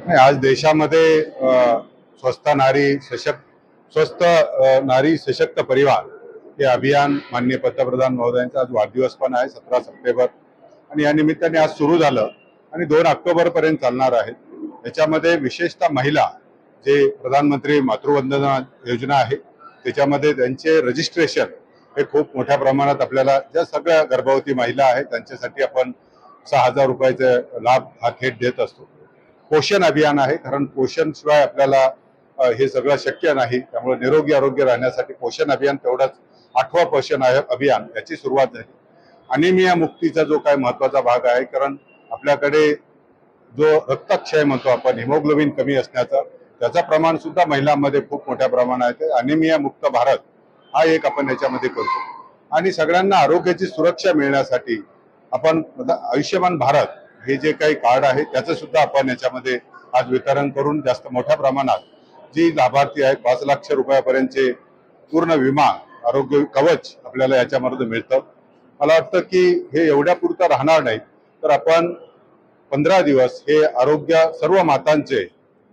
नाही, आज देशामध्ये स्वस्थ नारी सशक्त परिवार हे अभियान माननीय पंतप्रधान महोदयांचा आज वाढदिवस पण आहे 17 सप्टेंबर आणि या निमित्ताने आज सुरू झालं आणि 2 ऑक्टोबर पर्यंत चालणार आहे। याच्यामध्ये विशेषतः महिला जे प्रधानमंत्री मातृवंदना योजना आहे त्याच्यामध्ये त्यांचे रजिस्ट्रेशन हे खूप मोठ्या प्रमाणात आपल्याला ज्या सगळ्या गर्भवती महिला आहेत त्यांच्यासाठी आपण 6,000 रुपयाचे लाभ हा थेट देत असतो। पोषण अभियान आहे, कारण पोषण शिवाय आपल्याला हे सगळं शक्य नाही, त्यामुळे निरोगी आरोग्य राहण्यासाठी पोषण अभियान तेवढाच 8वा पोषण अभियान याची सुरुवात झाली। अनिमिया मुक्तीचा जो काय महत्त्वाचा भाग आहे, कारण आपल्याकडे जो रक्तक्षय म्हणतो आपण हिमोग्लोबिन कमी असण्याचा त्याचा प्रमाण सुद्धा महिलांमध्ये खूप मोठ्या प्रमाणात आहे। अनिमिया मुक्त भारत हा एक आपण याच्यामध्ये करतो आणि सगळ्यांना आरोग्याची सुरक्षा मिळण्यासाठी आपण आयुष्यमान भारत हे जे काही कार्ड आहे त्याचं सुद्धा आपण याच्यामध्ये आज वितरण करून जास्त मोठ्या प्रमाणात जी लाभार्थी आहेत 5 लाख रुपयापर्यंतचे पूर्ण विमा आरोग्य कवच आपल्याला याच्यामध्ये मिळतं। मला वाटतं की हे एवढ्या पुरतं राहणार नाही, तर आपण 15 दिवस हे सर्व मातांचे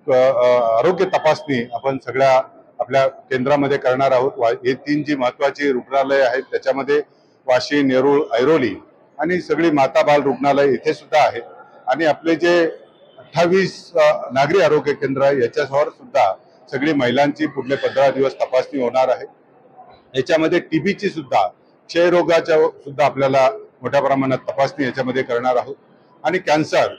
आरोग्य तपासणी आपण सगळ्या आपल्या केंद्रामध्ये करणार आहोत। हे 3 जी महत्वाची रुग्णालय आहेत त्याच्यामध्ये वाशी, नेरूळ, ऐरोली आणि सगळी माता बाल रुग्णालय इथे सुद्धा आहे आणि आपले जे 28 नागरी आरोग्य केंद्र आहे याच्यावर सुद्धा सगळी महिलांची पुढले 15 दिवस तपासणी होणार आहे। याच्यामध्ये टीबीची सुद्धा क्षयरोगाच्या सुद्धा आपल्याला मोठ्या प्रमाणात तपासणी याच्यामध्ये करणार आहोत आणि कॅन्सर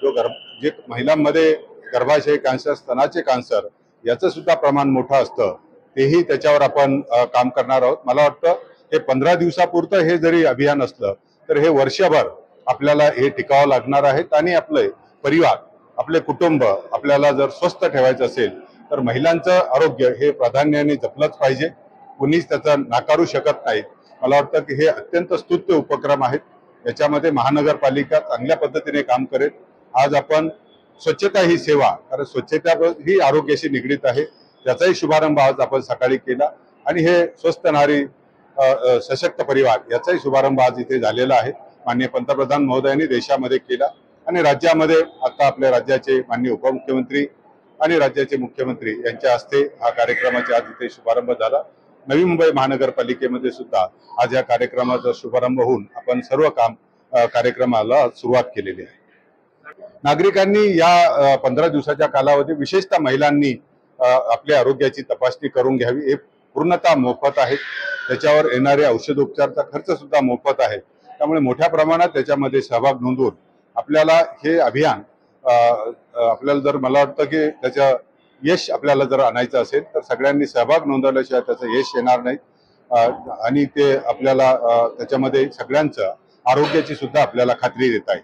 जे महिलांमध्ये गर्भाशय कॅन्सर, स्तनाचे कॅन्सर याचं सुद्धा प्रमाण मोठं असतं तेही त्याच्यावर आपण काम करणार आहोत। मला वाटतं हे 15 दिवसापुरतं हे जरी अभियान असलं तर हे वर्षभर आपल्याला हे टिकावं लागणार आहे आणि आपले परिवार आपले कुटुंब आपल्याला जर स्वस्थ ठेवायचं असेल तर महिलांचं आरोग्य हे प्राधान्याने जपलंच पाहिजे, कुणीच त्याचा नाकारू शकत नाही। मला वाटतं की हे अत्यंत स्तुत्य उपक्रम आहेत, याच्यामध्ये महानगरपालिका चांगल्या पद्धतीने काम करेल। आज आपण स्वच्छता ही सेवा, कारण स्वच्छता ही आरोग्याशी निगडीत आहे, त्याचाही शुभारंभ आज आपण सकाळी केला आणि हे स्वस्थ नारी सशक्त परिवार याचाही शुभारंभ आज इथे झालेला आहे। माननीय पंतप्रधान महोदयांनी देशामध्ये केला आणि राज्यामध्ये आता आपल्या राज्याचे माननीय उपमुख्यमंत्री आणि राज्याचे मुख्यमंत्री यांच्या हस्ते हा कार्यक्रमाचा आज इथे शुभारंभ झाला। नवी मुंबई महानगरपालिकेमध्ये सुद्धा आज या कार्यक्रमाचा शुभारंभ होऊन आपण सर्व कार्यक्रमाला सुरुवात केलेली आहे। नागरिकांनी या 15 दिवसाच्या कालावधी विशेषतः महिलांनी आपल्या आरोग्याची तपासणी करून घ्यावी। हे पूर्णतः मोफत आहे, त्याच्यावर येणारे औषधोपचारचा खर्च सुद्धा मोफत आहे, त्यामुळे मोठ्या प्रमाणात त्याच्यामध्ये सहभाग नोंदवून आपल्याला हे अभियान आपल्याला जर मला वाटतं की त्याचं यश आपल्याला जर आणायचं असेल तर सगळ्यांनी सहभाग नोंदवल्याशिवाय त्याचं यश येणार नाही आणि ते आपल्याला त्याच्यामध्ये सगळ्यांचं आरोग्याची सुद्धा आपल्याला खात्री देत आहे।